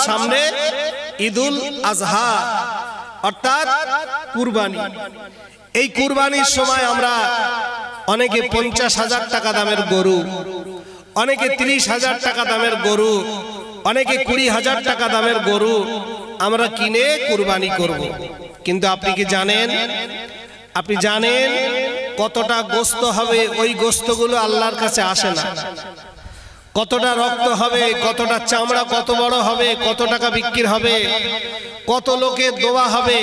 সামনে ঈদুল আজহা অর্থাৎ কুরবানি। এই কুরবানির সময় আমরা অনেকে 50,000 টাকা দামের গরু, অনেকে 30,000 টাকা দামের গরু, অনেকে 20,000 টাকা দামের গরু আমরা কিনে কুরবানি করব। কিন্তু আপনি কি জানেন, আপনি জানেন কতটা গোশত হবে? ওই গোশতগুলো আল্লাহর কাছে আসে না। কতটা রক্ত হবে, কতটা চামড়া কত বড় হবে, কত টাকা বিক্রি হবে, কত লোকের দোয়া হবে,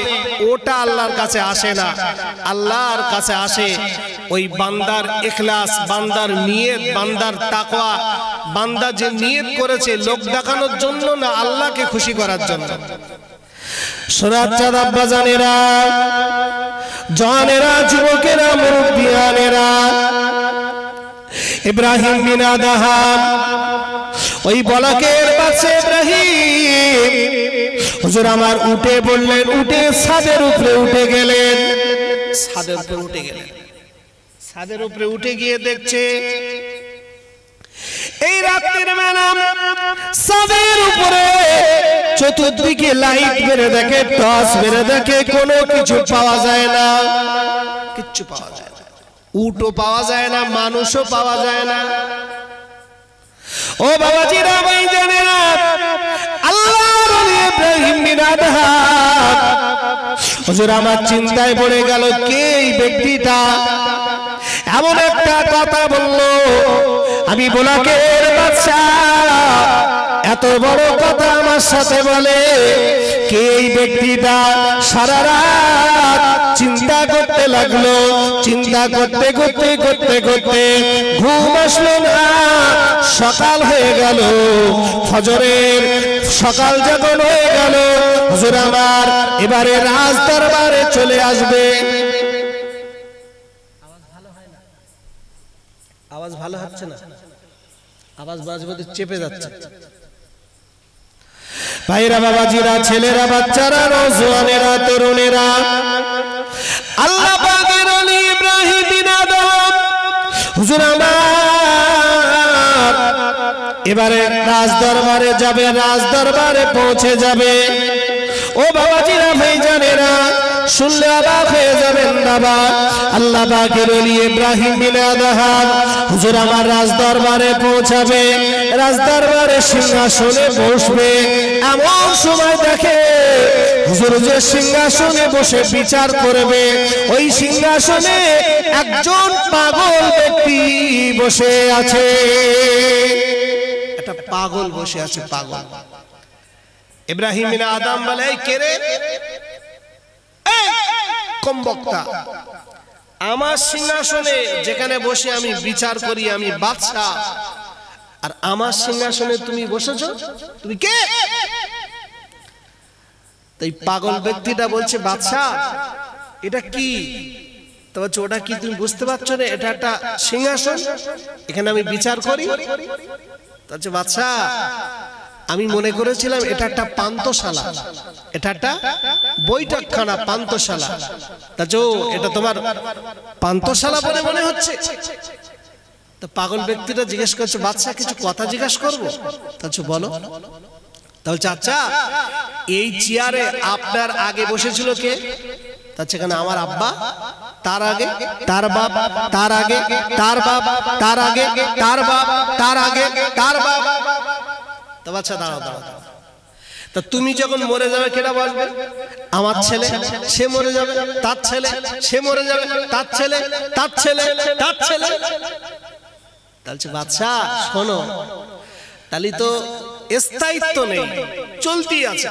ওটা আল্লাহর কাছে আসে না। আল্লাহর কাছে আসে ওই বান্দার ইখলাস, বান্দার নিয়ত, বান্দার তাকওয়া। বান্দা যে নিয়ত করেছে লোক দেখানোর জন্য না, আল্লাহকে খুশি করার জন্য। সোনাচ্চাঁদ আব্বা জানেরা, জওয়ানেরা, যুবকেরা, মুরব্বিয়ানেরা, ইব্রাহিম বিন আদহাম ওই বলাকের বাচ্চা ইব্রাহিম হুজুর আমার উঠে বললেন, উঠে ছাদের উপরে উঠে গেলেন। ছাদের উপরে উঠে গেলেন, ছাদের উপরে উঠে গিয়ে দেখছে এই রাতের বেলা ছাদের উপরে চতুর্দিকে লাইট মেরে দেখে, টর্চ মেরে দেখে, কোনো কিছু পাওয়া যায় না, কিচ্ছু পাওয়া যায় না। উটও পাওয়া যায় না, মানুষও পাওয়া যায় না। ও বাবাজিরা, ভাইজানেরা, আল্লাহর ওলি ইব্রাহিম বিন আদহাম হুজুর আমার চিন্তায় পড়ে গেল, কে এই ব্যক্তিটা এমন একটা কথা বলল। আমি বলাকের বাদশা, এত বড় কথা আমার সাথে বলে, কে এই ব্যক্তিটা? সারা রাত চিন্তা করতে লাগলো, চিন্তা করতে করতে করতে করতে ঘুম আসলো না। সকাল হয়ে গেল, ফজরের সকাল যখন হয়ে গেল, হুজুর আমার এবারে রাজ দরবারে চলে আসবে। আওয়াজ ভালো হচ্ছে না, আওয়াজ মাঝে মাঝে চেপে যাচ্ছে। ভাইরা, বাবাজিরা, ছেলেরা, বাচ্চারা, নওজোয়ানেরা, তরুণেরা, আল্লাহ পাকের ওলি ইব্রাহিম বিন আদহাম হুজুর আমার এবারে রাজ দরবারে যাবে, রাজ দরবারে পৌঁছে যাবে। ও বাবাজিরা, ভাইজানেরা, শুনলে অবাক হয়ে যাবেন বাবা। আল্লাহ পাকের ওলি ইব্রাহিম বিন আদহাম হুজুর আমার রাজ দরবারে পৌঁছাবে, রাজ দরবারে সিংহাসনে বসবে। এমন সময় দেখে হুজুর যে সিংহাসনে বসে বিচার করবে, ওই সিংহাসনে একজন পাগল ব্যক্তি বসে আছে। একটা পাগল বসে আছে, পাগল। ইব্রাহিম বিন আদম বলে, কে রে? কম বক্তা, আমার সিংহাসনে যেখানে বসে আমি বিচার করি, আমি বাদশা, আর আমার সিংহাসনে তুমি বসেছো, তুমি কে? তাই পাগল ব্যক্তিটা বলছে, বাদশা এটা কি? তো বলছে, ওটা কি তুমি বুঝতে পারছো না? এটা একটা সিংহাসন, এখানে আমি বিচার করি। বলছে, বাদশা আমি মনে করেছিলাম এটা একটা পান্তশালা, এটা একটা বৈঠকখানা, পান্তশালা। তা এটা তোমার পান্তশালা বলে মনে হচ্ছে? তো পাগল ব্যক্তিটা জিজ্ঞেস করছে, বাদশা কিছু কথা জিজ্ঞেস করবো? তাহলে বলো। তাহলে আচ্ছা, এই চেয়ারে আপনার আগে বসেছিল কে? তার সেখানে আমার আব্বা, তার আগে তার বাপ, তার আগে তার বাপ, তার আগে তার বাপ, তার আগে তার বাপ। তো আচ্ছা, দাঁড়াও দাঁড়াও, তা তুমি যখন মরে যাবে কেটা বসবে? আমার ছেলে, সে মরে যাবে, তার ছেলে, সে মরে যাবে, তার ছেলে, তার ছেলে, তার ছেলে। তাহলে বাদশা শোনো, তাহলে তো স্থায়িত্ব নেই, চলতি আছে,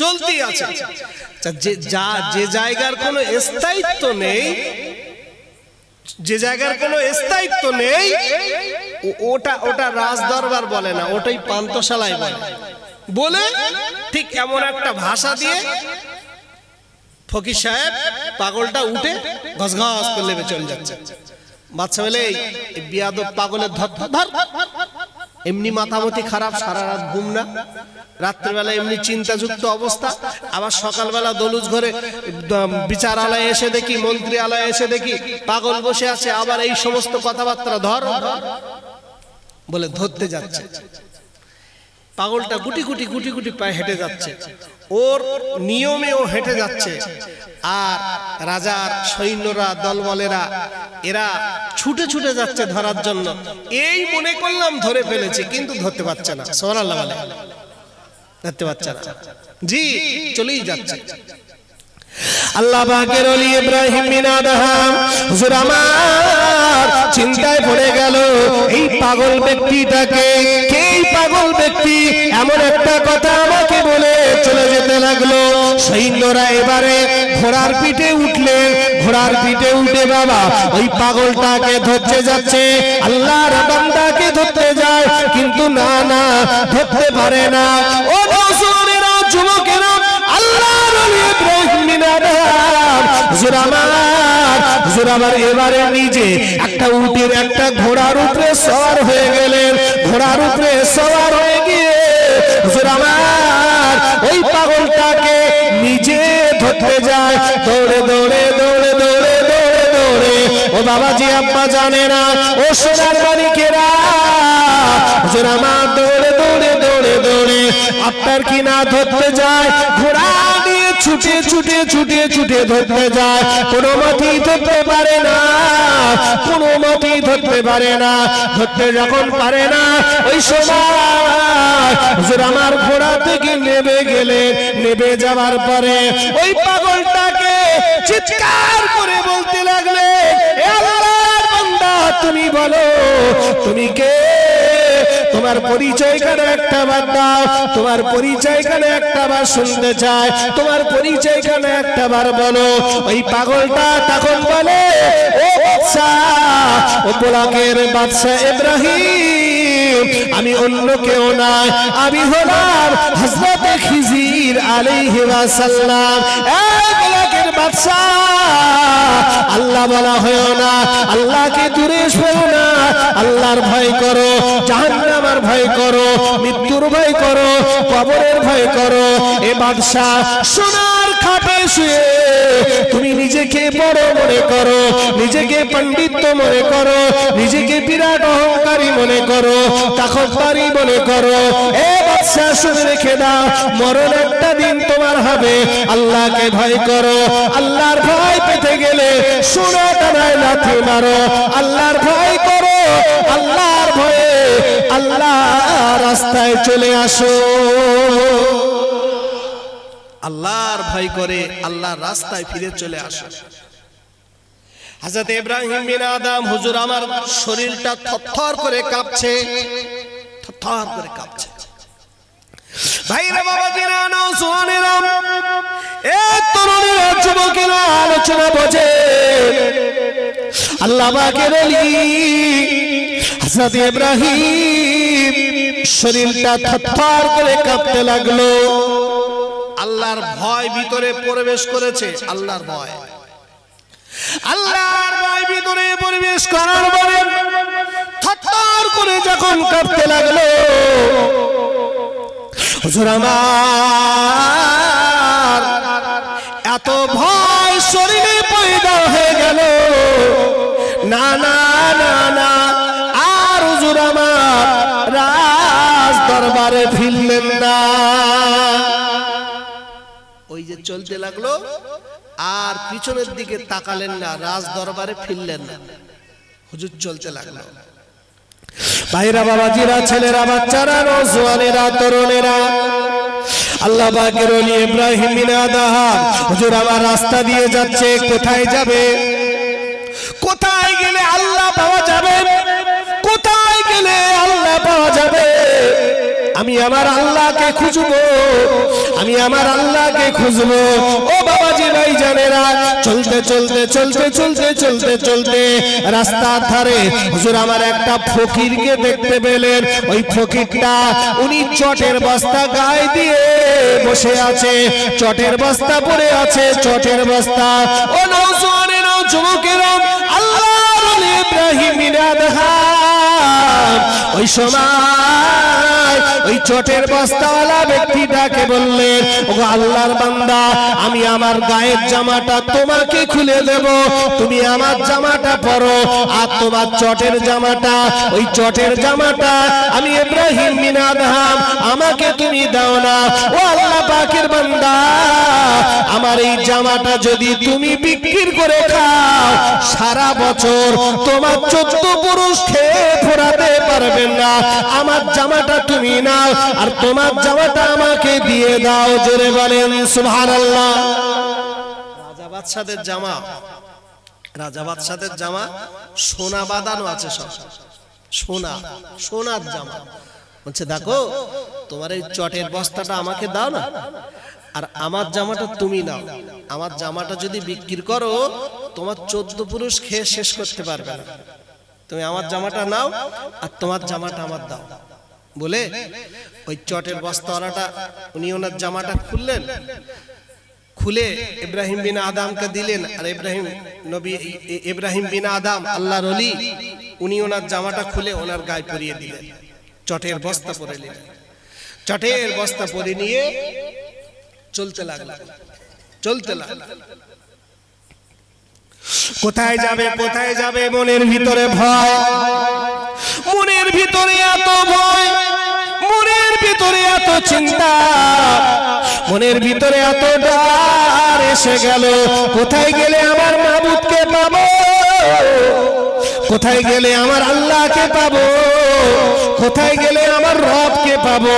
চলতি আছে। যে জায়গার কোনো স্থায়িত্ব নেই, যে জায়গার কোনো স্থায়িত্ব নেই, ওটা রাজ দরবার বলে না, ওটাই পান্তশালায় বলে। বলে ঠিক এমন একটা ভাষা দিয়ে ফকির সাহেব পাগলটা উঠে ঘস ঘস করে লেবে চলে যাচ্ছে। বাচ্চা বলে, এই বিয়াদব পাগলের ধর ধর, এমনি মাথামতি খারাপ, সারা রাত ঘুম না, রাত্রিবেলা এমনি চিন্তাযুক্ত অবস্থা, আবার সকালবেলা দলুজ ঘরে বিচারালয়ে এসে দেখি, মন্ত্রীলয়ে এসে দেখি পাগল বসে আছে, আবার এই সমস্ত কথাবার্তা ধর বলে ধরতে যাচ্ছে। পাগলটা গুটি গুটি গুটি গুটি পায়ে হেঁটে যাচ্ছে, ওর নিয়মে ও হেঁটে যাচ্ছে, আর রাজার সৈন্যরা দলবলেরা এরা ছুটে ছুটে যাচ্ছে ধরার জন্য। এই মনে করলাম ধরে ফেলেছে, কিন্তু ধরতে পারছে না। সুবহানাল্লাহ বলে, ধরতে পারছে না, জি চলেই যাচ্ছে। আল্লাহ পাকের ওলি ইব্রাহিম বিন আদহাম হুজুর আমার চিন্তায় পড়ে গেল, এই পাগল ব্যক্তিটাকে, এই পাগল ব্যক্তি এমন একটা কথা আমাকে বলে চলে যেতে লাগলো। সৈন্যরা এবারে ঘোড়ার পিঠে উঠলেন, ঘোড়ার পিঠে উঠে বাবা ওই পাগলটাকে ধরতে যাচ্ছে, আল্লাহর বান্দাকে ধরতে যায়, কিন্তু না না ধরতে পারে না। ও মুসলমানেরা, যুবকেরা, আল্লাহর ওলি ইব্রাহিম বিন আদহাম হুজুর আমার এবারে নিজে একটা উটের একটা ঘোড়ার উপরে সওয়ার হয়ে গেলেন। ঘোড়ার উপরে সওয়ার হয়ে গিয়ে হুজুর আমার ওই পাগলটাকে নিজে ধরতে যায়, দৌড়ে দৌড়ে দৌড়ে দৌড়ে দৌড়ে দৌড়ে। ও বাবাজি আব্বা জানে না, ও সোনার মানিকেরা, হুজুর আমার দৌড়ে দৌড়ে দৌড়ে দৌড়ে আপনার কি না ধরতে যায়, ঘোড়া নিয়ে ছুটে ছুটে ছুটে ছুটে ধরতে যায়, কোনো মতেই ধরতে পারে না, কোনো মতেই ধরতে পারে না। ধরতে যখন পারে না, ওই সময় হুজুর আমার ঘোড়া থেকে নেমে গেলে, নেমে যাওয়ার পরে ওই পাগলটাকে চিৎকার করে বলতে লাগলে, এ আল্লাহর বান্দা, তুমি বলো তুমি কে, তোমার পরিচয় কেন একটা বার দাও, তোমার পরিচয় কেন একটা বার শুনতে চায়, তোমার পরিচয় কেন একটা বার বলো। ওই পাগলটা তখন বলে, ও বাদশাহ, ও পোলাকের বাদশাহ ইব্রাহিম, আমি অন্য কেউ নয়, আমি হলাম হযরত খিজির আলাইহিস সালাম। এই পোলাকের বাদশাহ, আল্লাহ বলা হয় না, আল্লাহকে দূরে সরো না, আল্লাহর ভয় করো, জাহান্নামের ভয় করো, মৃত্যুর ভয় করো, কবরের ভয় করো। এ বাদশা সোনার খাটে শুয়ে তুমি নিজেকে বড় মনে করো, নিজেকে পণ্ডিত মনে করো, নিজেকে বিরাট অহংকারী মনে করো, তাকব্বুরি মনে করো। এ বাদশা শুনে রেখে দাও, মরণ একটা দিন তোমার হবে। আল্লাহকে ভয় করো, আল্লাহর ভয় পেতে গেলে সোনা টানায় লাথি মারো, আল্লাহর ভয় করো, আল্লাহর ভয়ে আল্লাহ রাস্তায় চলে আসো। আল্লাহর ভয় করে আল্লাহর রাস্তায় ফিরে চলে আসো। হযরত ইব্রাহিম বিন আদম হুজুর আমার শরীরটা থরথর করে কাঁপছে, থরথর করে কাঁপছে। ভাইরা বাবাজিরা, নওজওয়ানেরা, এ তরুণীরা, যুবকেরা, আলোচনা বোঝে। আল্লাহ পাকের ওলি হযরত ইব্রাহিম শরীরটা থরথর করে কাঁপতে লাগলো। আল্লাহর ভয় ভিতরে প্রবেশ করেছে, আল্লাহর ভয়, আল্লাহর ভয় ভিতরে প্রবেশ করার পরে থরথর করে যখন কাঁপতে লাগলো, হুজুর আমার এত ভয় শরীরে পয়দা হয়ে গেল, না না না না, আর হুজুর আমার রাজ দরবারে ফিরলেন না। ওই যে চলতে লাগলো, আর পিছনের দিকে তাকালেন না, রাজ দরবারে ফিরলেন না, হুজুর চলতে লাগলো। ভাইরা বাবাজিরা, ছেলেরা, বাচ্চারা, নওজওয়ানেরা, তরুণেরা, আল্লাহ পাকের ওলি ইব্রাহিম বিন আদহাম হুজুর আমার রাস্তা দিয়ে যাচ্ছে। কোথায় যাবে? কোথায় গেলে আল্লাহ পাওয়া যাবে? কোথায় গেলে আল্লাহ পাওয়া যাবে? আমি আমার আল্লাহকে খুঁজবো, আমি আমার আল্লাহকে খুঁজবো। ও বাবাজি ভাইজানেরা, চলতে চলতে চলতে চলতে চলতে চলতে রাস্তার ধারে হুজুর আমার একটা ফকিরকে দেখতে পেলেন। ওই ফকিরটা উনি চটের বস্তা গায়ে দিয়ে বসে আছে, চটের বস্তা পড়ে আছে, চটের বস্তা। ও নওজওয়ানেরা, যুবকেরা, আল্লাহর ওলি ইব্রাহিম বিন আদহাম ওই সময় ওই চটের বস্তাওয়ালা ব্যক্তিটাকে বললেন, ওগো আল্লাহর বান্দা, আমি আমার গায়ের জামাটা তোমাকে খুলে দেব, তুমি আমার জামাটা পরো, আর তোমার চটের জামাটা, ওই চটের জামাটা আমি ইব্রাহিম বিন আদহাম আমাকে তুমি দাও না। ও আল্লাহ পাকের বান্দা, আমার এই জামাটা যদি তুমি বিক্রি করে খাও, সারা বছর তোমার 14 পুরুষ খেয়ে ফোরাতে পারবেন না। আমার জামাটা তুমি নাও, আর তোমার জামাটা আমাকে দিয়ে দাও। জোরে বলেন সুবহানাল্লাহ। রাজা বাদশাদের জামা, রাজা বাদশাদের জামা সোনা বাঁধানো আছে, সব সোনা, সোনার জামা। বলছে দেখো, তোমার এই চটের বস্তাটা আমাকে দাও না, আর আমার জামাটা তুমি নাও। আমার জামাটা যদি বিক্রি করো, তোমার 14 পুরুষ খেয়ে শেষ করতে পারবে না। তুমি আমার জামাটা নাও, আর তোমার জামাটা আমার দাও। বলে ওই চটের বস্তাওয়ালাটা উনি ওনার জামাটা খুললেন, খুলে ইব্রাহিম বিন আদমকে দিলেন। আর ইব্রাহিম নবী, ইব্রাহিম বিন আদম আল্লাহর ওলি, উনি ওনার জামাটা খুলে ওনার গায়ে পরিয়ে দিলেন, চটের বস্তা পরে নিলেন। চটের বস্তা পরে নিয়ে চলতে লাগলেন, চলতে লাগলেন। কোথায় যাবে, কোথায় যাবে, মনের ভিতরে ভয়, মনের ভিতরে এত ভয়, মনের ভিতরে এত চিন্তা, মনের ভিতরে এত ডর এসে গেল। কোথায় গেলে আমার মাবুদকে পাবো, কোথায় গেলে আমার আল্লাহকে পাবো, কোথায় গেলে আমার রবকে পাবো।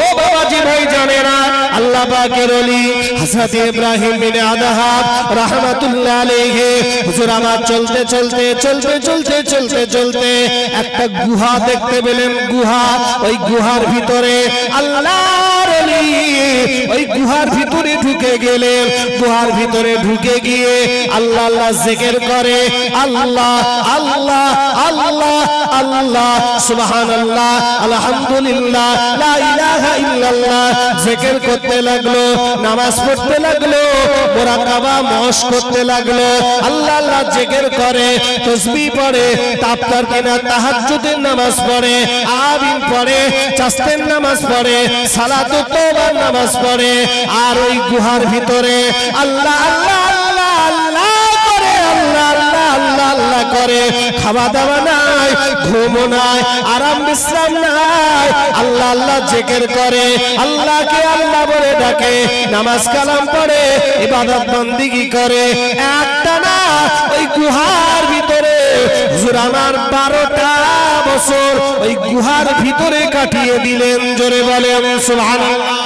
ও বাবাজি ভাই জানেরা, আল্লাহ পাকের ওলি হযরত ইব্রাহিম বিন আদহাম রাহমাতুল্লাহ আলাইহি, হুজুর আমার চলতে চলতে চলতে চলতে চলতে চলতে একটা গুহা দেখতে পেলেন। গুহা, ওই গুহার ভিতরে আল্লাহর ওলি ওই গুহার ভিতরে ঢুকে গেলেন। গুহার ভিতরে ঢুকে গিয়ে আল্লাহ আল্লাহ জিকির করে, আল্লাহ আল্লাহ আল্লাহ আল্লাহ, সুবহানাল্লাহ, আলহামদুলিল্লাহ, লা ইলাহা ইল্লাল্লাহ জিকির করতে লাগলো, নামাজ পড়তে লাগলো, মুরাকাবা মশ করতে লাগলো। আল্লাহ আল্লাহ জিকির করে, তাসবিহ পড়ে, তাফতার কিনা তাহাজ্জুদের নামাজ পড়ে, আমিন পড়ে, চাস্তের নামাজ পড়ে, সালাতুত তওবার নামাজ পড়ে। আর ওই গুহার ভিতরে আল্লাহ আল্লাহ আল্লাহ আল্লাহ করে, আল্লাহ আল্লাহ আল্লাহ আল্লাহ করে। খাওয়া দাওয়া নাই, ঘুম নাই, আরাম বিশ্রাম নাই, আল্লাহ আল্লাহ জিকির করে, আল্লাহকে আল্লাহ বলে ডাকে, নামাজ কালাম পড়ে, ইবাদত বন্দেগী করে। একটা না, ওই গুহার ভিতরে হুজুর আমার 12টা বছর ওই গুহার ভিতরে কাটিয়ে দিলেন। জোরে বলেন সুবহানাল্লাহ।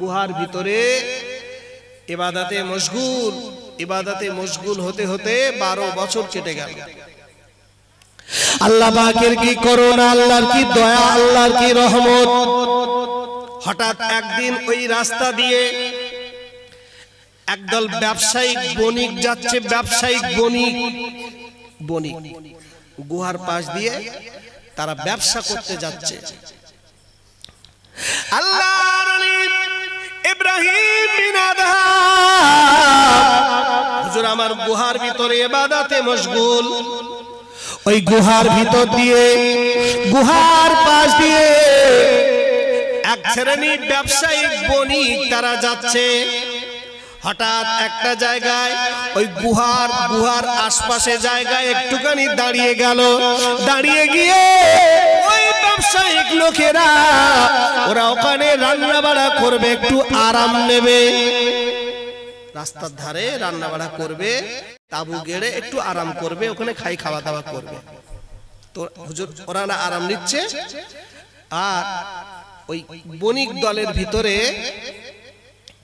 গুহার ভিতরে ইবাদতে মশগুল, ইবাদতে মশগুল হতে হতে 12 বছর কেটে গেল। আল্লাহ পাকের কি করুণা, আল্লাহর কি দয়া, আল্লাহর কি রহমত। হঠাৎ একদিন ওই রাস্তা দিয়ে একদল ব্যবসায়িক বণিক যাচ্ছে, ব্যবসায়িক বণিক, বণিক গুহার পাশ দিয়ে তারা ব্যবসা করতে যাচ্ছে। আল্লাহর ওলি ইব্রাহিম বিন আদহাম হুজুর আমার গুহার ভিতরে ইবাদতে মশগুল। ওই গুহার ভিতর দিয়ে, গুহার পাশ দিয়ে এক শ্রেণীর ব্যবসায়িক বণিক তারা যাচ্ছে। হঠাৎ একটা জায়গায় ওই গুহার আশপাশে জায়গায় একটুখানি দাঁড়িয়ে গেল। দাঁড়িয়ে গিয়ে ওই ব্যবসায়িক লোকেরা ওরা ওখানে রান্না বাড়া করবে, একটু আরাম নেবে, রাস্তার ধারে রান্না বাড়া করবে, তাবু গেড়ে একটু আরাম করবে, ওখানে খাওয়া দাওয়া করবে। তো হুজুর ওরা না আরাম নিচ্ছে। আর ওই বণিক দলের ভিতরে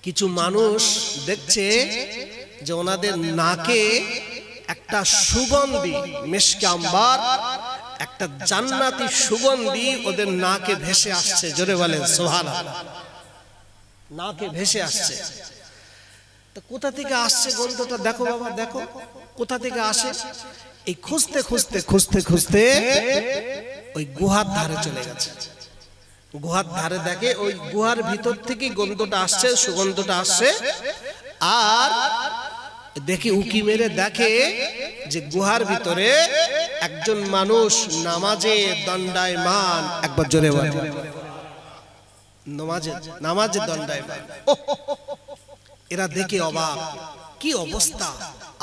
কিছু মানুষ দেখছে যে ওনাদের নাকে একটা সুগন্ধি, মিশকে আম্বার, একটা জান্নাতি সুগন্ধি ওদের নাকে ভেসে আসছে। জোরে বলেন সুবহানাল্লাহ। নাকে ভেসে আসছে। তো কোথা থেকে আসছে গন্ধটা? দেখো বাবা, দেখো কোথা থেকে আসে। এই খুঁজতে খুঁজতে খুঁজতে খুঁজতে ওই গুহার ধারে চলে গেছে। গুহার ধারে দেখে ওই গুহার ভিতর থেকে গন্ধটা আসছে, সুগন্ধটা আসছে। আর দেখে উকি মেরে দেখে যে গুহার ভিতরে একজন মানুষ নামাজে দণ্ডায়মান। একবার জোরে বলে, নামাজে দণ্ডায়মান। এরা দেখে অবাক, কি অবস্থা,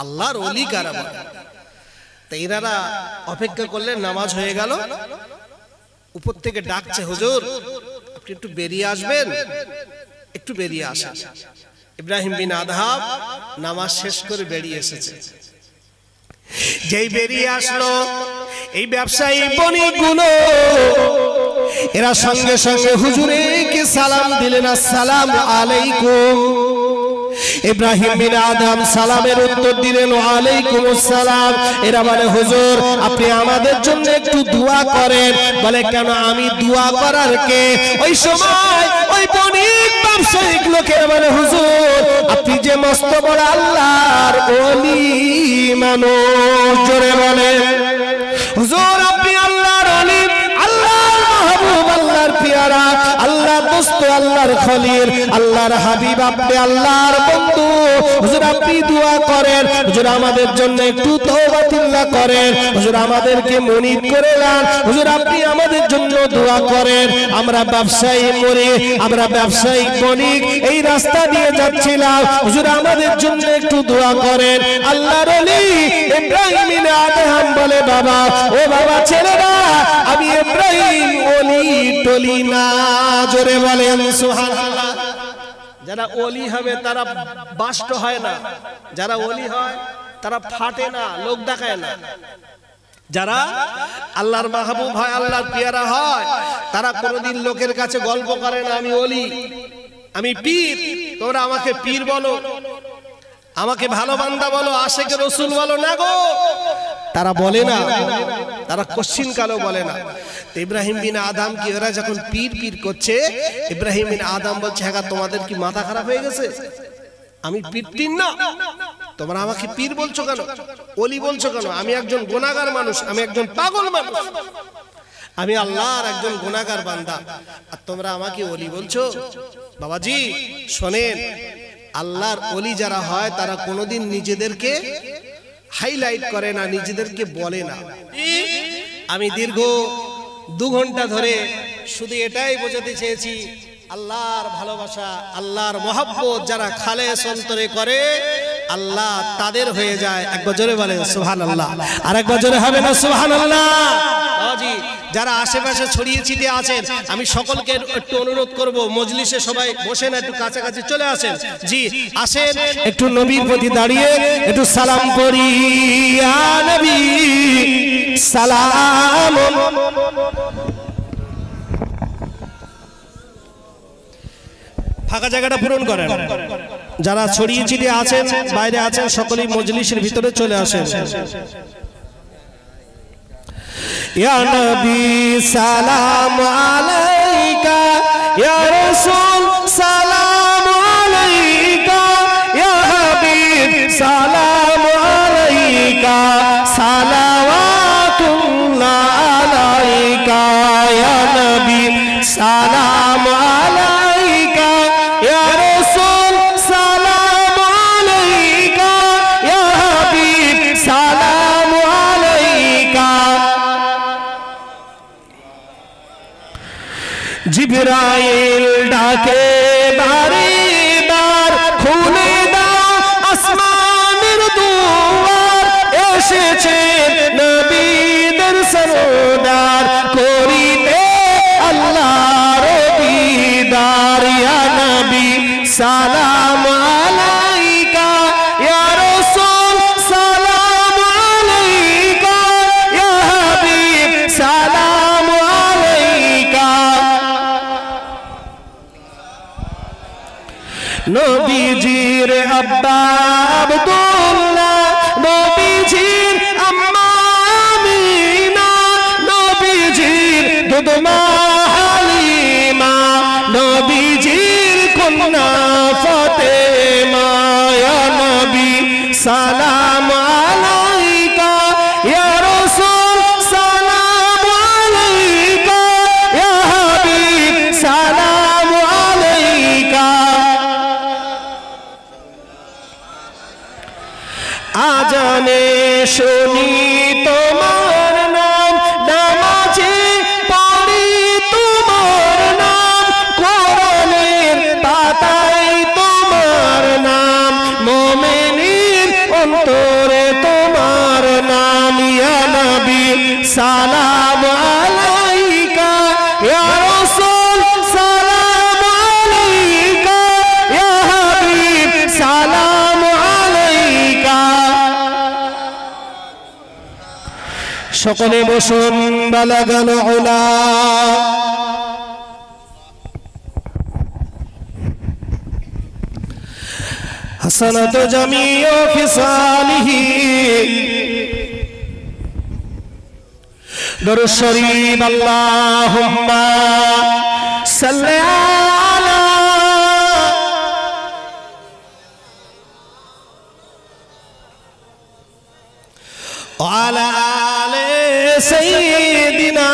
আল্লাহর ওলি কারা বলে। তা এনারা অপেক্ষা করলেন, নামাজ হয়ে গেল, উপর থেকে ডাকছে, হুজুর আপনি একটু বেরিয়ে আসবেন, একটু বেরিয়ে আসেন। ইব্রাহিম বিন আদহাম নামাজ শেষ করে বেরিয়ে এসেছে। যেই বেরিয়ে আসলো এই ব্যবসায়ী বণিকগুলো, এরা সঙ্গে সঙ্গে হুজুরকে সালাম দিলেন, আসসালামু আলাইকুম। ইব্রাহিম বিন আদম সালামের উত্তর দিলেন, ওয়ালাইকুম আসসালাম। এরা বলে, হুজুর আপনি আমাদের জন্য একটু দোয়া করেন। বলে, কেন, আমি দোয়া করার কে? ওই সময় ওই বণিক ব্যবসায়িক লোকেরা বলে, হুজুর আপনি যে মস্ত বড় আল্লাহর ওলি মানুষ। জোরে বলে, হুজুর আপনি আল্লাহর ওলি, আল্লাহর মাহবুব, আল্লাহর পিয়ারা, আল্লাহর দোস্ত, আল্লাহর খলিল, আল্লাহর হাবিব, আপনি আল্লাহর বন্ধু। হুজুর আপনি দোয়া করেন, হুজুর আমাদের জন্য একটু তওবাতুল্লাহ করেন, হুজুর আমাদেরকে মুনিব করে নেন, হুজুর আপনি আমাদের জন্য দোয়া করেন। আমরা ব্যবসায়ী মরি, আমরা ব্যবসায়িক বণিক, এই রাস্তা দিয়ে যাচ্ছিলাম, হুজুর আমাদের জন্য একটু দোয়া করেন। আল্লাহর ওলি ইব্রাহিম বিন আদহাম বলে, বাবা, ও বাবা ছেলেরা, আমি ইব্রাহিম ওলি টলি না। জোরে বলেন সুবহানাল্লাহ। যারা ওলি হবে তারা বাষ্ট হয় না, যারা ওলি হয় তারা ফাটে না, লোক দেখায় না। যারা আল্লাহর মাহবুব হয়, আল্লাহর পিয়ারা হয়, তারা কোনোদিন লোকের কাছে গল্প করে না, আমি ওলি, আমি পীর, তোমরা আমাকে পীর বলো, আমাকে ভালো বান্দা বলো, আশেকে রসুল বলো না গো, তারা বলে না, তারা কোশ্চিন কালো বলে না। তো ইব্রাহিম বিন আদম কি ওরা যখন পীর পীর করছে, ইব্রাহিম বিন আদম বলছে, হ্যাঁ তোমাদের কি মাথা খারাপ হয়ে গেছে? আমি পীর টির না, তোমরা আমাকে পীর বলছো কেন, ওলি বলছো কেন? আমি একজন গুনাহগার মানুষ, আমি একজন পাগল মানুষ, আমি আল্লাহর একজন গুনাহগার বান্দা, আর তোমরা আমাকে ওলি বলছো? বাবাজি শোনেন, আল্লাহর ওলি যারা হয় তারা কোনোদিন নিজেদেরকে হাইলাইট করে না, নিজেদেরকে বলে না। আমি দীর্ঘ 2 ঘন্টা ধরে শুধু এটাই বোঝাতে চেয়েছি, আল্লাহর ভালোবাসা, আল্লাহর মহব্বত যারা খালেস অন্তরে করে, আল্লাহ তাদের হয়ে যায়। একবার জোরে বলেন সুবহানাল্লাহ, আর একবার জোরে হবে না সুবহানাল্লাহ? জি, যারা আশেপাশে ছড়িয়ে ছিটিয়ে আছেন, আমি সকলকে একটু অনুরোধ করব, মজলিসে সবাই বসে না, একটু কাছাকাছি চলে আসেন। জি আসেন, একটু নবীর প্রতি দাঁড়িয়ে একটু সালাম করি, ইয়া নবী সালাম। ফাঁকা জায়গাটা পূরণ করেন। যারা ছড়িয়ে ছিটিয়ে আছেন, বাইরে আছেন, সকলেই মজলিসের ভিতরে চলে আসেন। ইয়া নবী সালাম আলাইকা, ইয়া রাসূল সালাম আলাইকা, ইয়া হাবিব সালাম আলাইকা, সালাওয়াতুল্লাহ আলাইকা, ইয়া নবী সালাম আলাইকা, ইয়া রাসূল সালাম আলাইকা, ইয়া হাবিব সালাম আলাইকা। জিবরাইল ডাকে বারে বার, খুলে দাও আসমানের দুয়ার, এসেছে নবীদের সরদার, করিতে আল্লাহর দিদার। ইয়া নবী সালাম আলাইকা, ইয়া রাসূল সালাম আলাইকা, ইয়া হাবিব সালাম আলাইকা। নবীজির আব্বা আব্দুল্লাহ, নবীজির আম্মা আমিনা, নবীজির দুধমা হালিমা, নবীজির কন্যা ফাতেমা। ইয়া নবী সালাম আলাইকা, ইয়া রাসূল সালাম আলাইকা, ইয়া হাবিব সালাম আলাইকা। শুনি তোমার নাম, নামাজে পড়ি তোমার নাম, কোরআনের পাতায় তোমার নাম, মুমিনের অন্তরে তোমার নাম। ইয়া নবী সালাম আলাইকা, ইয়া রাসূল সালাম আলাইকা, ইয়া হাবিব সালাম আলাইকা। সকলে বসুন। বালাগাল উলা হাসানাত জামিউ ফিসালিহি, দরুদ শরীফ আল্লাহুম্মা সাল্লি আলা ওয়ালা আলি সাইয়্যিদিনা।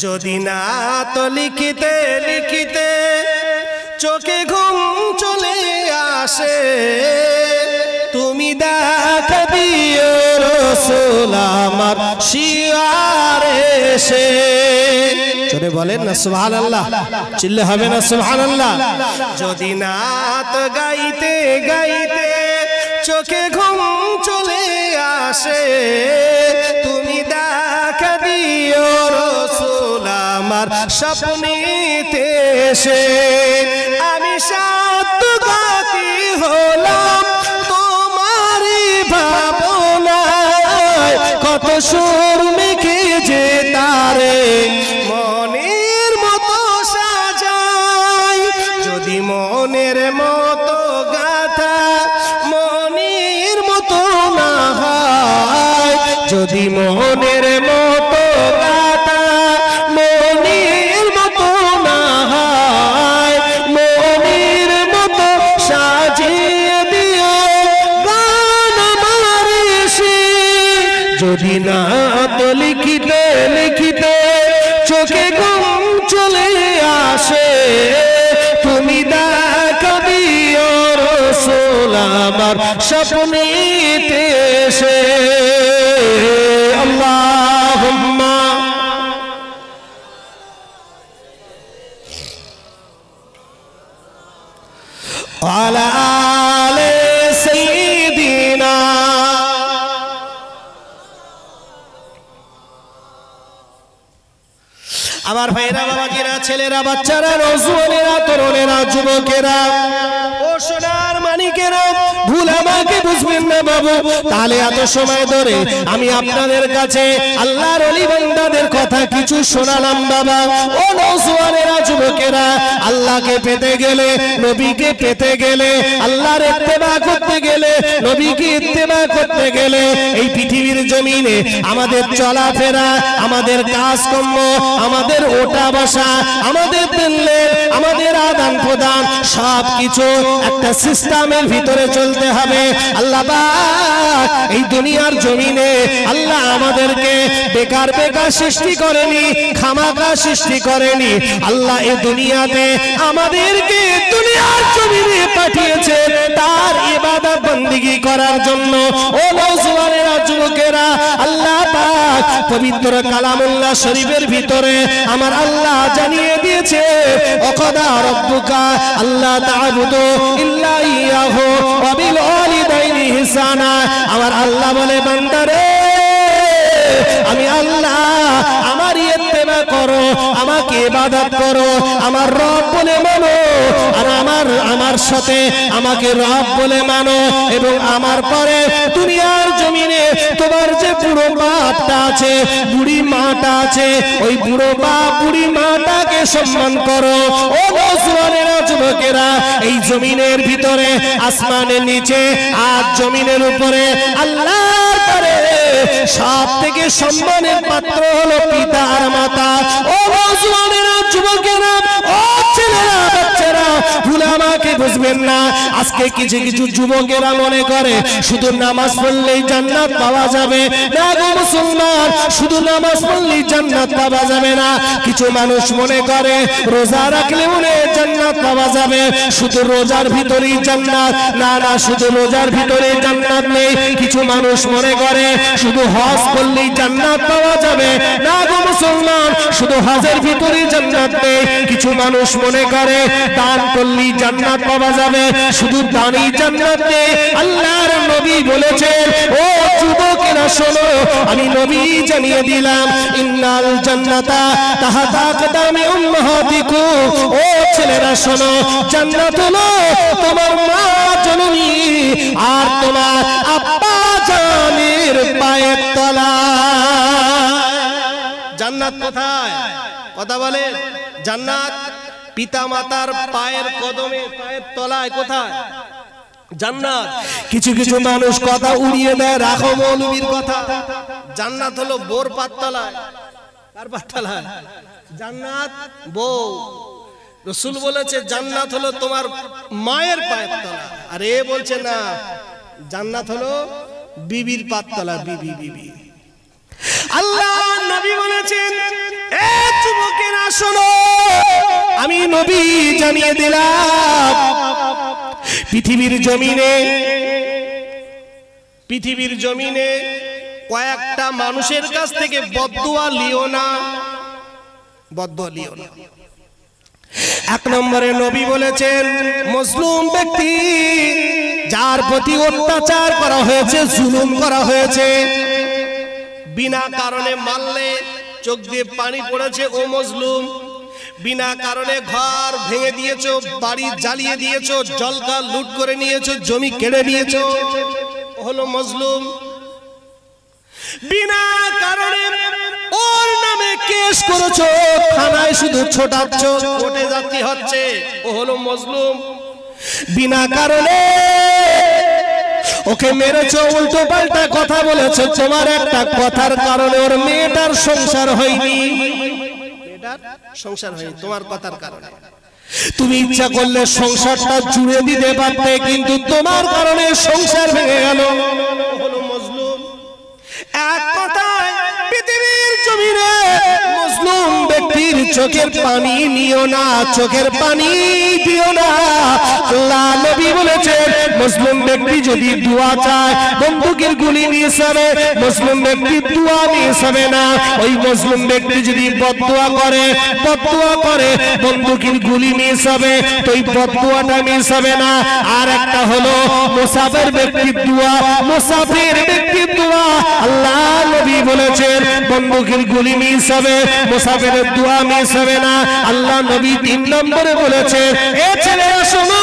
যদি না তো লিখিতে লিখিতে চোখে ঘুম চলে আসে, তুমি দেখা দিও রাসূল আমার শিয়ারে এসে। চলে বলেন না সুবহানাল্লাহ, চিল্লে হবে না সুবহানাল্লাহ। যদি নাত গাইতে গাইতে চোখে ঘুম চলে আসে, তুমি দেখা দিও রাসূল আমার স্বপ্নেতে এসে। আমি সাত গাতি হলাম তোমারই ভাবনায়, কত সুর মেখে যে তারে মনের মতো সাজাই। যদি মনের মতো গাথা মনের মতো না হয়, যদি মনের মতো গাথা মনের মতো না হয়, মনের মতো সাজিয়ে দিও গান আমার এসে। যদি না তো লিখিতে লিখিতে চোখে ঘুম চলে আসে, তুমি দেখা দিও রাসূল আমার স্বপ্নেতে এসে। আল্লাহুম্মা আলা আলি সাইয়্যিদিনা। আমার ভাইরা, বাবাজিরা, ছেলেরা, বাচ্চারা, নওজোয়ানেরা, তরুণেরা, যুবকেরা, ও সোনার মানিকেরা, ভুল আমাকে বুঝবেন না বাবু। তাহলে এত সময় ধরে আমি আপনাদের কাছে আল্লাহর ওলি বান্দাদের কথা কিছু শোনালাম বাবা। ও নওজোয়ানেরা, যুবকেরা, আল্লাহকে পেতে গেলে, নবীকে পেতে গেলে, আল্লাহর ইত্তেবা করতে গেলে, নবীকে ইত্তেবা করতে গেলে এই পৃথিবীর জমিনে আমাদের চলাফেরা, আমাদের কাজকর্ম, আমাদের ওঠা বসা, আমাদের দিলের, আমাদের আদান প্রদান সবকিছু একটা সিস্টেমের ভিতরে চলতে হবে। আল্লাহ পাক এই দুনিয়ার জমিনে আল্লাহ আমাদেরকে বেকার বেকার সৃষ্টি করেনি, খামাখা সৃষ্টি করেনি। আল্লাহ এই দুনিয়াতে আমাদেরকে দুনিয়ার জমিনে পাঠিয়েছে তার ইবাদত বندگی করার জন্য। ও নওজোয়ানেরা, যুবকেরা, আল্লাহ পাক পবিত্র কালামুল্লাহ শরীফের ভিতরে আমার আল্লাহ জানিয়ে দিয়েছে, ওয়াকাদা রাব্বুকা আল্লা তা'বুদু ইল্লা ইয়াহু ওয়া বিল ওয়ালিদাইনি ইহসানা। আমার আল্লাহ বলে, বান্দারে আমি আল্লাহ, আমার ইত্তেবা করো, আমাকে ইবাদত করো, আমার রব বলে মানো, আর আমার সাথে আমাকে রব বলে মানো। এবং আমার পরে দুনিয়ার জমিনে তোমার যে বুড়ো বাপটা আছে, বুড়ি মাটা আছে, ওই বুড়ো বাপ বুড়ি মাটাকে সম্মান করো। ও নওজোয়ানেরা, যুবকেরা, এই জমিনের ভিতরে, আসমানের নিচে আর জমিনের উপরে আল্লাহর পরে সব থেকে সম্মানের পাত্র হলো পিতা আর মাতা। ও নওজোয়ানেরা, যুবকেরা, ও ছেলেরা, বাচ্চারা, ভুল আমাকে বুঝবে বুঝবেন না। আজকে কিছু কিছু যুবকেরা মনে করে শুধু নামাজ পড়লেই জান্নাত পাওয়া যাবে। না গো মুসলমান, শুধু নামাজ পড়লেই জান্নাত পাওয়া যাবে না। কিছু মানুষ মনে করে রোজা রাখলে মনে জান্নাত পাওয়া যাবে, শুধু রোজার ভিতরেই জান্নাত। না না, শুধু রোজার ভিতরে জান্নাত নেই। কিছু মানুষ মনে করে শুধু হজ করলেই জান্নাত পাওয়া যাবে। না গো মুসলমান, শুধু হজের ভিতরে জান্নাত নেই। কিছু মানুষ মনে করে দান করলেই জান্নাত পাওয়া যাবে, শুধু দানই জান্নাত নেই। আল্লাহর নবী বলেছেন, ও যুবকেরা শোনো, আমি নবী জানিয়ে দিলাম, ইন্নাল জান্নাতা তাহাতা আকদামি উম্মাহাতিকুম। ও ছেলেরা শোনো, জান্নাত হলো তোমার মা জননী আর তোমার আব্বা জানের পায়ের তলায়। জান্নাত কোথায়? কথা বলে। জান্নাত পিতা মাতার পায়ের কদমে, পায়ের তলায়। কোথায় জান্নাত? কিছু কিছু মানুষ কথা উড়িয়ে দেয়, রাখো মৌলবীর কথা। জান্নাত হলো বোর পাততলায়। কার পাততলায়? জান্নাত বউ। রাসূল বলেছে জান্নাত হলো তোমার মায়ের পায়ের তলা। আর এ বলছে না, জান্নাত হলো বিবির পাততলা। বিবি বিবি। আল্লাহ নবী বলেছেন, এ যুবকেরা শোনো, আমি নবী জানিয়ে দিলাম, পৃথিবীর জমিনে কয়েকটা মানুষের কাছ থেকে বদদুয়া লিও না, বদদুয়া লিও না। এক নম্বরে নবী বলেছেন, মজলুম ব্যক্তি, যার প্রতি অত্যাচার করা হয়েছে, জুলুম করা হয়েছে, বিনা কারণে মারলে চোখ দিয়ে পানি পড়েছে, ও মজলুম। বিনা কারণে ঘর ভেঙে দিয়েছো, বাড়ি জ্বালিয়ে দিয়েছো, জলকা লুট করে নিয়েছো, জমি কেড়ে নিয়েছো, হলো মজলুম। বিনা কারণে ওর নামে কেস করেছো, থানায় শুধু ছোটাচ্ছ, কোর্টে যাত্রী হচ্ছে, ও হলো মজলুম। বিনা কারণে ওকে মেরেছো, উল্টো পাল্টা কথা বলেছো, তোমার একটা কথার কারণে ওর মেয়েটার সংসার হয়নি, সংসার হয়নি তোমার কথার কারণে। তুমি ইচ্ছা করলে সংসারটা জুড়ে দিতে পারতে, কিন্তু তোমার কারণে সংসার ভেঙে গেল, হলো মজলুম। এক কথায় পৃথিবীর জমিনে মজলুম ব্যক্তির চোখের পানি নিও না, চোখের পানি দিও না। আল্লাহ নবী বলেছেন, মজলুম ব্যক্তি যদি দোয়া চায়, বন্দুকের গুলি মিস হবে, মজলুম ব্যক্তি দোয়া মিস হবে না। ওই মজলুম ব্যক্তি যদি বদদুয়া করে, বন্দুকের গুলি মিস হবে, তো ওই বদদুয়াটা মিস হবে না। আর একটা হলো মুসাফির ব্যক্তির দোয়া, মুসাফির ব্যক্তির দোয়া। আল্লাহ নবী বলেছেন, বন্দুকের গুলি মিস হবে, মুসাফিরের দোয়া মিস হবে না। আল্লাহ নবী 3 নম্বরে বলেছেন, এ ছেলেরা শোনো,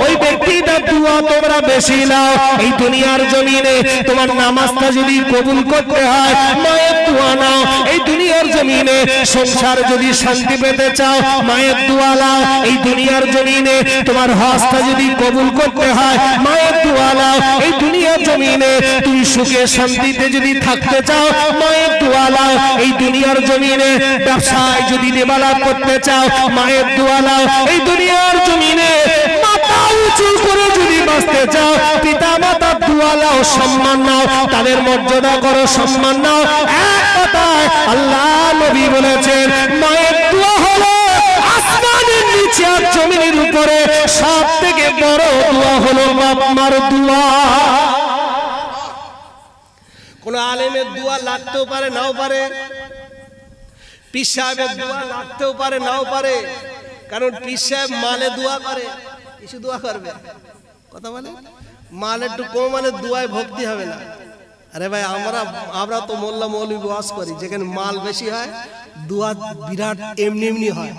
ওই ব্যক্তিটার দোয়া তোমরা বেশি নাও। এই দুনিয়ার জমিনে তোমার নামাজটা যদি কবুল করতে হয়, মায়ের দোয়া নাও। এই দুনিয়ার জমিনে সংসার যদি শান্তি পেতে চাও, মায়ের দোয়া নাও। এই দুনিয়ার জমিনে তোমার হজটা যদি কবুল করতে হয়, মায়ের দোয়া নাও। এই দুনিয়ার জমিনে তুমি সুখে শান্তিতে যদি থাকতে চাও, মায়ের দোয়া নাও। এই দুনিয়ার জমিনে ব্যবসায় যদি দেবালাভ করতে চাও, মায়ের দোয়া নাও। এই দুনিয়ার জমিনে মাথা উঁচু করে যদি বাঁচতে চাও, পিতা মাতার দোয়া নাও, সম্মান নাও, তাদের মর্যাদা করো, সম্মান নাও। এক কথায় আল্লাহ নবী বলেছেন, মায়ের দোয়া হলো আসমানের নিচে আর জমিনের উপরে সব থেকে বড় দোয়া হলো বাপ মার দোয়া। কোন আলেমের দোয়া লাগতেও পারে, নাও পারে। পীর সাহেবের দোয়া লাগতেও পারে, নাও পারে। কারণ পীর সাহেব মালে দোয়া করে, কিছু দোয়া করবে, কথা বলে। মাল একটু কম মানে দোয়ায় ভক্তি হবে না। আরে ভাই, আমরা তো মোল্লা মৌলবি ওয়াজ করি, যেখানে মাল বেশি হয় দোয়া বিরাট এমনি এমনি হয়,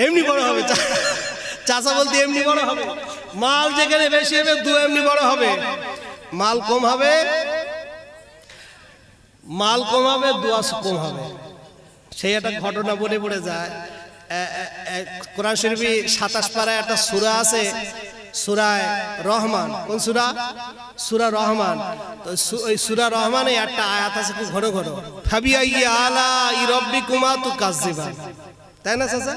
এমনি বড় হবে। চাচা বলতে এমনি বড় হবে। মাল যেখানে বেশি হবে দোয়া এমনি বড় হবে। মাল কম হবে, দোয়া কম হবে। সেই একটা ঘটনা বলে পড়ে যায়। কোরআন শরীফে 27 পারায় একটা সূরা আছে, সূরায়ে রহমান। কোন সূরা? সূরা রহমান। তো ওই সূরা রহমানে একটা আয়াত আছে খুব ঘন ঘন, ফাবিআইয়ি আলাই রাব্বিকুমা তুকাজ্জিবান। তাই না চাচা?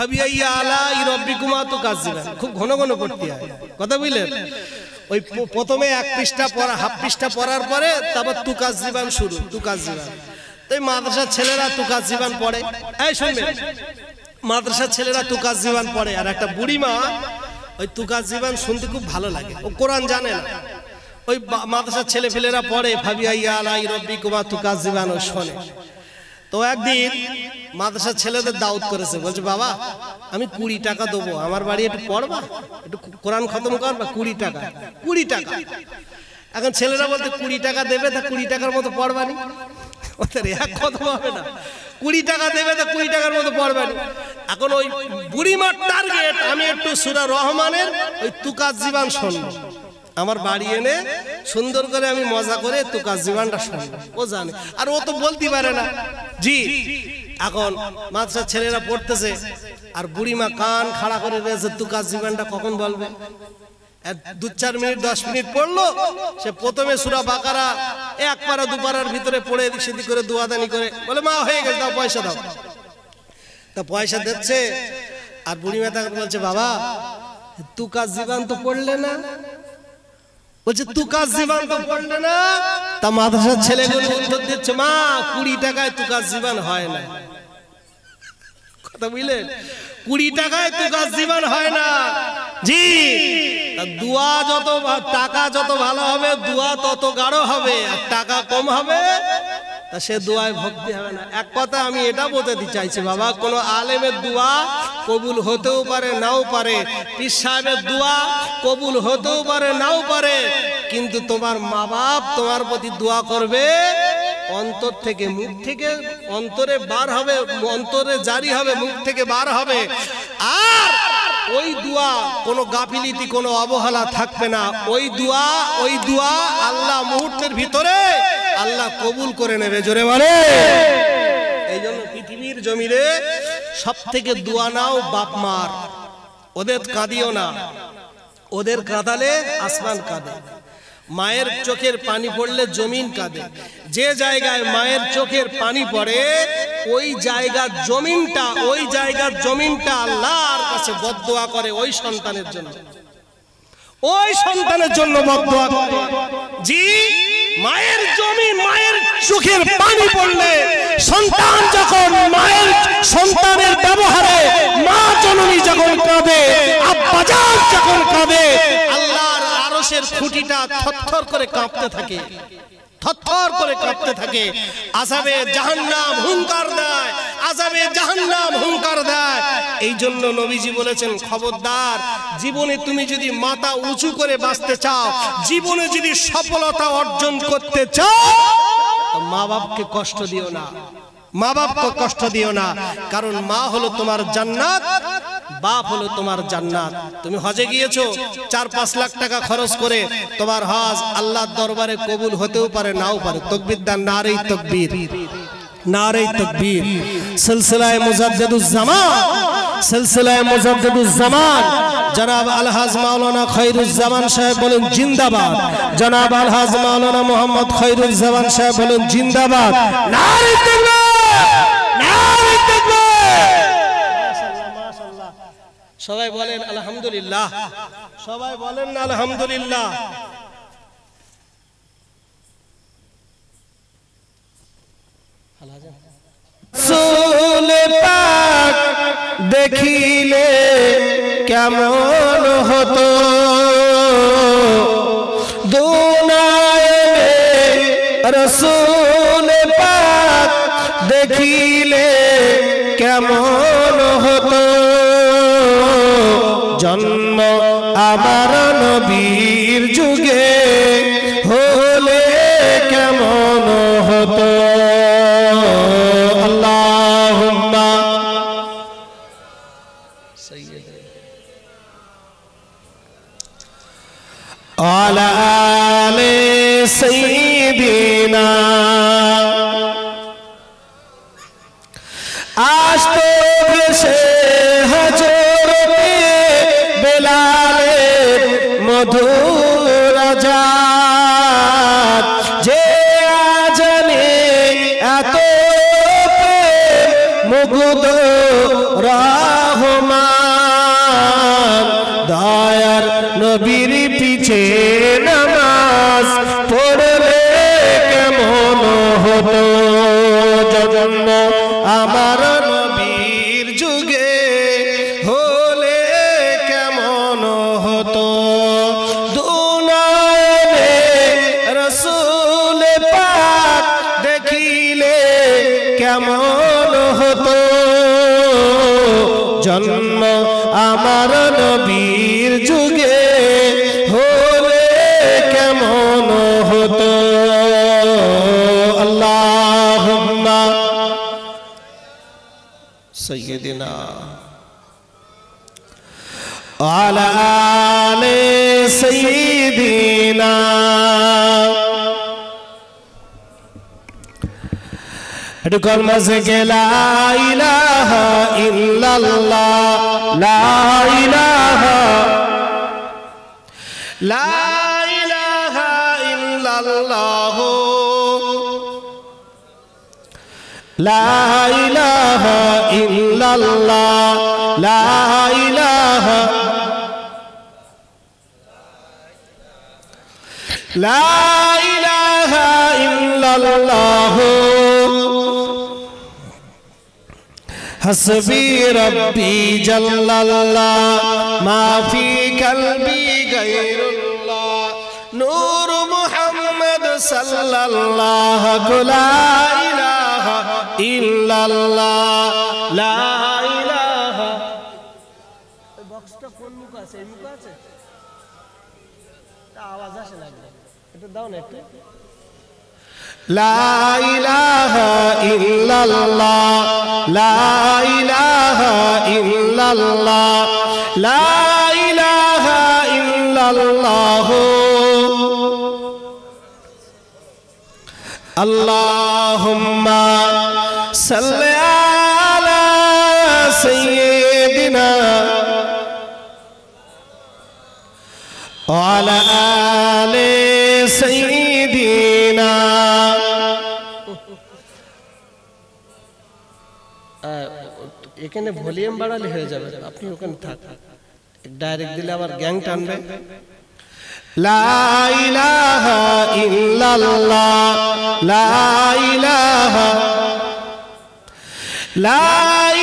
ফাবিআইয়া আলাই রাব্বিকুমা তুকাজ্জিবান, খুব ঘন ঘন পড়তে হয়, কথা বুঝলেন? ওই প্রথমে এক পৃষ্ঠা পড়া, হাফ পৃষ্ঠা পড়ার পরে তারপর তুকাজ্জিবান শুরু, তুকাজ্জিবান। তো এই মাদ্রাসার ছেলেরা তুকাজ্জিবান পড়ে, এই শুনবেন, মাদ্রাসার ছেলেরা তুকাজ্জিবান পড়ে, আর একটা বুড়িমা ওই তুকাজ্জিবান শুনতে খুব ভালো লাগে, ও কোরআন জানে না, ওই মাদ্রাসার ছেলে ফেলেরা পড়ে ফাবিআইয়া আলাই রাব্বিকুমা তুকাজ্জিবান, ও শোনে। তো একদিন মাদ্রাসার ছেলেদের দাওয়াত করেছে, বলছে বাবা আমি 20 টাকা দেবো, আমার বাড়ি একটু পড়বা, একটু কোরআন খতম করবা, 20 টাকা, 20 টাকা। এখন ছেলেরা বলতে 20 টাকা দেবে, তা 20 টাকার মতো পড়বানি, ওদের এক খতম হবে না, 20 টাকা দেবে, তা 20 টাকার মতো পড়বানি। এখন ওই বুড়িমার টার্গেট আমি একটু সূরা রহমানের ওই তুকাজ্জিবান শুনবো, আমার বাড়ি এনে সুন্দর করে আমি মজা করে তুকাজ্জিবানটা শুনবো, ও জানে, আর ও তো বলতে পারে না। জি, এখন মাদ্রাসার ছেলেরা পড়তেছে, আর বুড়িমা কান খাড়া করে রয়েছে, তুকাজ্জিবানটা কখন বলবে? 2-4 মিনিট 10 মিনিট পড়লো, সে প্রথমে সূরা বাকারা 1 পারা 2 পারার ভিতরে পড়ে এদিক সেদিক করে দুয়াদানি করে বলে মা হয়ে গেছে, দাও পয়সা দাও। তা পয়সা দিচ্ছে, আর বুড়িমা তাকে বলছে বাবা তুকাজ্জিবান তো পড়লে না, বলছে তুকাজ্জিবান তো পড়লে না। তা মাদ্রাসার ছেলেগুলো উত্তর দিচ্ছে মা 20 টাকায় তুকাজ্জিবান হয় না, কথা বুঝলেন? 20 টাকায় তুকাজ্জিবান হয় না। জি, দোয়া যত, টাকা যত ভালো হবে দোয়া তত গাঢ় হবে, আর টাকা কম হবে তা সে দোয়ায় ভক্তি হবে না। এক কথা আমি এটা বোঝাতে চাইছি বাবা, কোন আলেমের দোয়া কবুল হতেও পারে নাও পারে, পীর সাহেবের দোয়া কবুল হতেও পারে নাও পারে, কিন্তু তোমার মা বাপ তোমার প্রতি দোয়া করবে অন্তর থেকে, মুখ থেকে অন্তরে বার হবে, অন্তরে জারি হবে, মুখ থেকে বার হবে। আর ওই দোয়া কোনো গাফিলিতি, কোনো অবহেলা থাকবে না। ওই দোয়া আল্লাহ মুহূর্তের ভিতরে আল্লাহ কবুল করে নেবে, জোরে বলে। এই জন্য পৃথিবীর জমিনে সব থেকে দোয়া নাও বাপ মার, ওদের কাঁদিও না, ওদের কাঁদালে আসমান কাঁদে, মায়ের চোখের পানি পড়লে জমিন কাঁদে। যে জায়গায় মায়ের চোখের পানি পড়ে ওই জায়গার জমিনটা আল্লাহর কাছে বদদোয়া করে ওই সন্তানের জন্য, ওই সন্তানের জন্য বদদোয়া করে। জি, মায়ের জমিন, মায়ের চোখের পানি পড়লে সন্তান যখন মায়ের সন্তানের ব্যবহারে মা জননী যখন কাঁদে, আব্বা জান যখন কাঁদে, আল্লাহর আরশের খুঁটিটা থরথর করে কাঁপতে থাকে, থরথর করে কাঁপতে থাকে। আযাবে জাহান্নাম হুঙ্কার দেয়, আযাবে জাহান্নাম হুঙ্কার দেয়। এই জন্য নবীজি বলেছেন খবরদার, জীবনে তুমি যদি মাথা উঁচু করে বাঁচতে চাও, জীবনে যদি সফলতা অর্জন করতে চাও, মা বাপকে কষ্ট দিও না, মা বাপকে কষ্ট দিও না, কারণ মা হলো তোমার জান্নাত, বাপ হলো তোমার জান্নাত। তুমি হজে গিয়েছো 4-5 লাখ টাকা খরচ করে, তোমার হজ আল্লাহর দরবারে কবুল হতেও পারে নাও পারে। তাকবীর দান, নারে তাকবীর, নারে তাকবীর। সিলসিলায়ে মুজাদ্দিদুজ্জামান, সিলসিলায়ে মুজাদ্দিদুজ্জামান জনাব আলহাজ মাওলানা খৈরুজ্জামান সাহেব বলেন জিন্দাবাদ, জনাব আলহাজ মাওলানা মোহাম্মদ খৈরুজ্জামান সাহেব বলেন জিন্দাবাদ, নারে তাকবীর, নারে তাকবীর। মাশাআল্লাহ, সবাই বলেন আলহামদুলিল্লাহ, সবাই বলেন আলহামদুলিল্লাহ। রাসূল পাক দেখিলে কেমন হতো, দুনিয়ায় রাসূল পাক দেখিলে কেমন হতো, জন্ম আমার নবীর যুগে হলে কেমন হতো। আল্লাহুম্মা আলা আলি সাইয়্যিদিনা। আজ তো বেশে হযরতে বেলালের মধুর আজান, যে আজানে এত প্রেম মুগ্ধ রহমান দয়ার নবীর পিছে নামাজ পড়লে কেমন হতো জন্ম আমার নবীর যুগে হলে কেমন হতো দুনয়নে রাসূল পাক দেখিলে কেমন হতো জন্ম আমার নবীর যুগে হলে কেমন হতো আল্লাহুম্মা সাইয়্যিদিনা আলা আলি সাইয়্যিদিনা একটু কলমা থেকে লা ইলাহা ইল্লাল্লাহ লা ইলাহা ইল্লাল্লাহ লা ইলাহা ইল্লাল্লাহ লা ইলাহা লা ইলাহা ইল্লাল্লাহ হাসবি রব্বি জাল্লাল্লাহ মা ফি কলবি গায়রুল্লাহ নূর মুহাম্মদ সাল্লাল্লাহু লা ইলাহা ইল্লাল্লাহ লা ইলাহা এই বক্সটা কোন মুখ আছে এই মুখ আছে তা আওয়াজ আসে না এটা দাও না একটু লা ইলাহা ইল্লাল্লাহ লা ইলাহা ইল্লাল্লাহ লা ইলাহা ইল্লাল্লাহ আল্লাহুম্মা সাল্লি আলা সাইয়্যিদিনা ওয়া আলা আলি সাইয়্যিদিনা এখানে ভলিউম বাড়ালে হয়ে যাবে আপনি ওখানে থাক ডাইরেক্ট দিলে আবার গ্যাং টানবে লা ইলাহা ইল্লাল্লাহ লা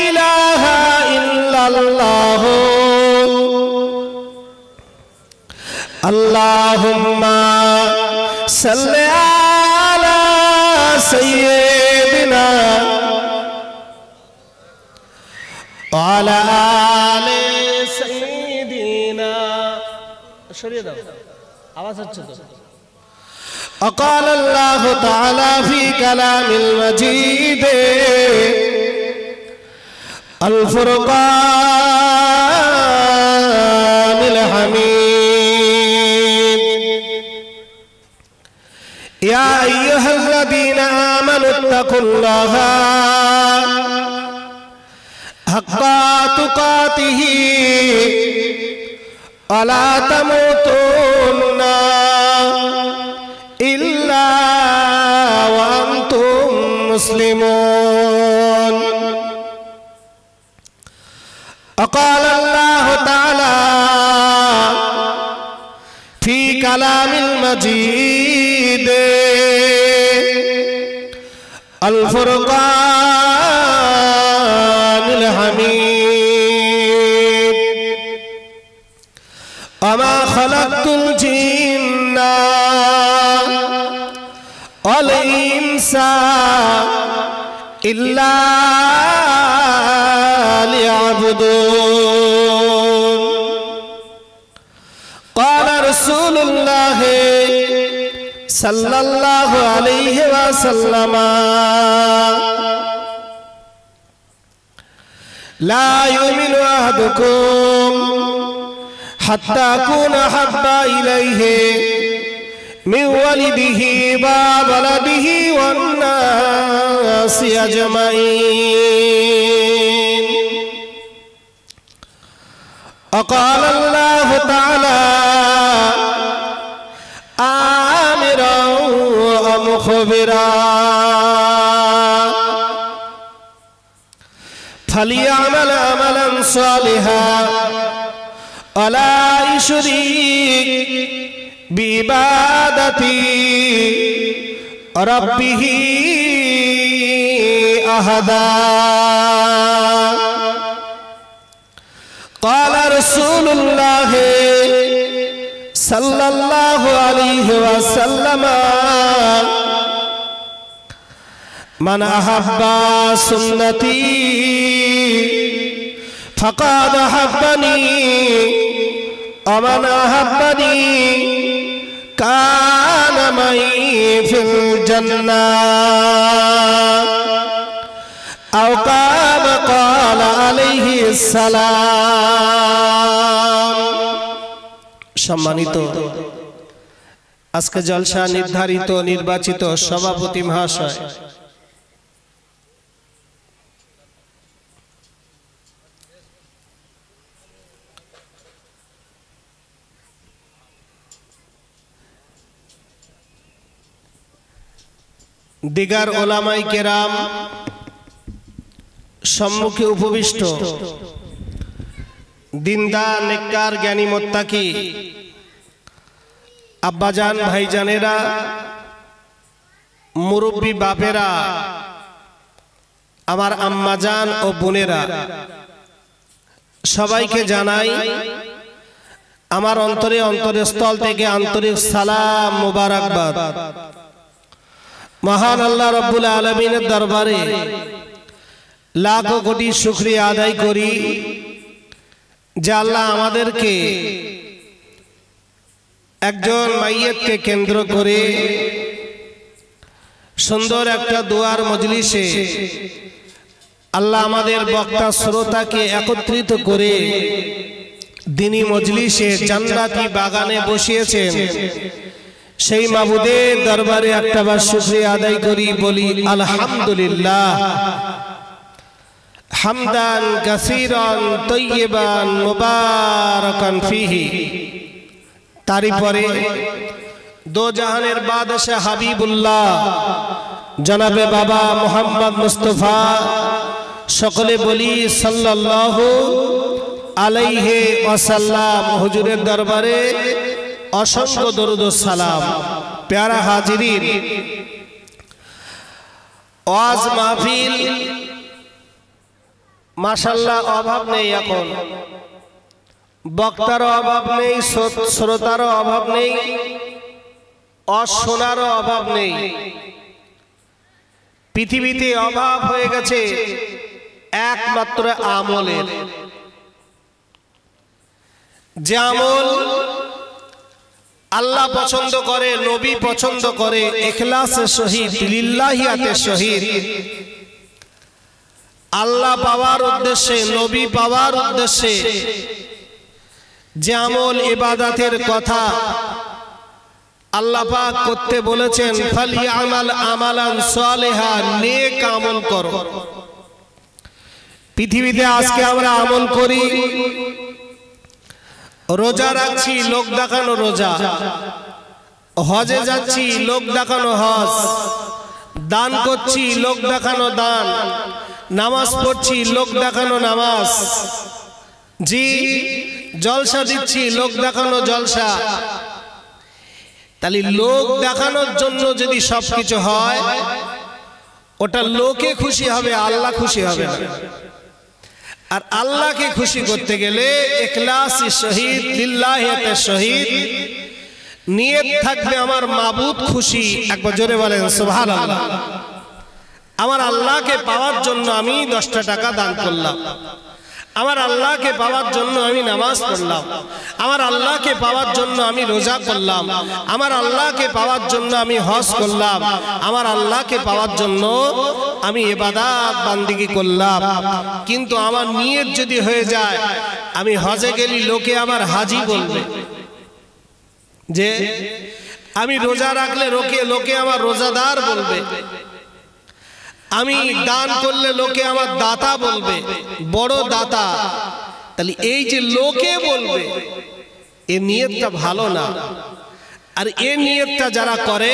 ইলাহা ইল্লাল্লাহ আল্লাহুম্মা সাল্লি আলা সাইয়্যিদিনা وعلى آل سيدنا شريعة داو आवाज अच्छा तो وقال الله تعالى في كلام المجيد الفرقان الحميد يا أيها الذين آمنوا اتقوا الله حق تقاته ولا تموتن إلا وأنتم مسلمون وقال الله تعالى في كلام المجيد الفرقان الحميد وما خلقت الجن والإنس إلا ليعبدون قال رسول الله صلى الله عليه وسلم لا يؤمن أحدكم حتى أكون أحب إليه من ولده وولده والناس أجمعين وقال الله تعالى آمرا ومخبرا فليعمل عملا صالحا ولا يشرك بعبادة ربه أحدا قال رسول الله صلى الله عليه وسلم من أحب سنتي فقد أحبني ومن أحبني كان معي في الجنة أو كما قال عليه السلام সম্মানিত আজকে জলসা নির্ধারিত নির্বাচিত সভাপতি মহাশয় দিগার ওলামাই কেরাম সম্মুখে উপবিষ্ট দিনদার নেককার জ্ঞানী মুত্তাকি আব্বাজান ভাইজানেরা মুরব্বী বাপেরা আমার আম্মাজান ও বোনেরা সবাইকে জানাই আমার অন্তরস্থল থেকে আন্তরিক সালাম মোবারকবাদ। মহান আল্লাহ রাব্বুল আলামিনের দরবারে লাখো কোটি শুকরিয়া আদায় করি যে আল্লাহ আমাদেরকে একজন মাইয়িতকে কেন্দ্র করে সুন্দর একটা দোয়ার মজলিসে আল্লাহ আমাদের বক্তা শ্রোতাকে একত্রিত করে দ্বীনি মজলিসে জান্নাতি বাগানে বসিয়েছেন। সেই মাবুদের দরবারে একটাবার শুকরিয়া আদায় করি, বলি আলহামদুলিল্লাহ হামদান কাসীরান তাইয়িবান মুবারাকান ফীহি। তারই পরে দো জাহানের বাদশাহ হাবিবুল্লাহ জনাবে বাবা মোহাম্মদ মুস্তাফা সকলে বলি সাল্লাল্লাহু আলাইহি ওয়াসাল্লাম। হুজুরের দরবারে অসংখ্য দরুদ ও সালাম। প্যারা হাজিরিন, ওয়াজ মাহফিল মাশাআল্লাহ অভাব নেই, এখন বক্তারও অভাব নেই, শ্রোতারও অভাব নেই, অশোনারও অভাব নেই। পৃথিবীতে অভাব হয়ে গেছে একমাত্র আমলের। যে আমল আল্লাহ পছন্দ করে, নবী পছন্দ করে, ইখলাসের সহিত লিল্লাহিয়াতের সহিত আল্লাহ পাওয়ার উদ্দেশ্যে, নবী পাওয়ার উদ্দেশ্যে যে আমল ইবাদতের কথা আল্লাহ পাক করতে বলেছেন, ফালিয়ামাল আমালান সালিহা, নেক আমল করো। পৃথিবীতে আজকে আমরা আমল করি, রোজা রাখছি লোক দেখানো রোজা, হজে যাচ্ছি লোক দেখানো হজ, দান করছি লোক দেখানো দান, নামাজ পড়ছি লোক দেখানো নামাজ, জি জলসা দিচ্ছি লোক দেখানো জলসা। তাহলে লোক দেখানোর জন্য যদি সবকিছু হয়, ওটা লোকে খুশি হবে, আল্লাহ খুশি হবে না। আর আল্লাহকে খুশি করতে গেলে ইখলাসের সহিত লিল্লাহিয়াতের সহিত নিয়ত থাকবে আমার মাবুদ খুশি। একবার জোরে বলেন সুবহানাল্লাহ। আমার আল্লাহকে পাওয়ার জন্য আমি 10টা টাকা দান করলাম, আমার আল্লাহকে পাওয়ার জন্য আমি নামাজ পড়লাম, আমার আল্লাহকে পাওয়ার জন্য আমি রোজা করলাম, আমার আল্লাহকে পাওয়ার জন্য আমি হজ করলাম, আমার আল্লাহকে পাওয়ার জন্য আমি ইবাদত বান্দিগি করলাম। কিন্তু আমার নিয়ত যদি হয়ে যায়, আমি হজে গেলি লোকে আমার হাজি বলবে, যে আমি রোজা রাখলে লোকে আমার রোজাদার বলবে, আমি দান করলে লোকে আমার দাতা বলবে, বড় দাতা। তাহলে এই যে লোকে বলবে, এ নিয়তটা ভালো না। আর এই নিয়তটা যারা করে,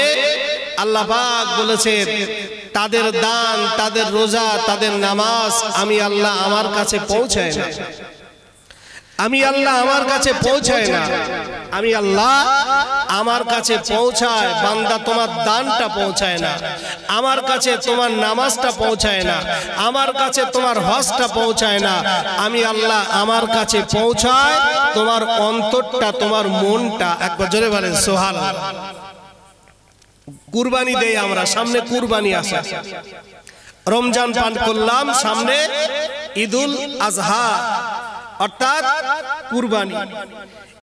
আল্লাহ পাক বলেছেন তাদের দান, তাদের রোজা, তাদের নামাজ আমি আল্লাহ আমার কাছে পৌঁছায় না। আমি আল্লাহ আমার কাছে পৌঁছায় না। আমি আল্লাহ আমার কাছে পৌঁছায়, বান্দা তোমার দানটা পৌঁছায় না, আমার কাছে তোমার নামাজটা পৌঁছায় না, আমার কাছে তোমার হজটা পৌঁছায় না। আমি আল্লাহ আমার কাছে পৌঁছায় তোমার অন্তরটা, তোমার মনটা। একবার জোরে বলেন সুবহানাল্লাহ। কুরবানি দেই আমরা, সামনে কুরবানি আসে, রমজান পান করলাম, সামনে ঈদুল আজহা অর্থাৎ কুরবানি।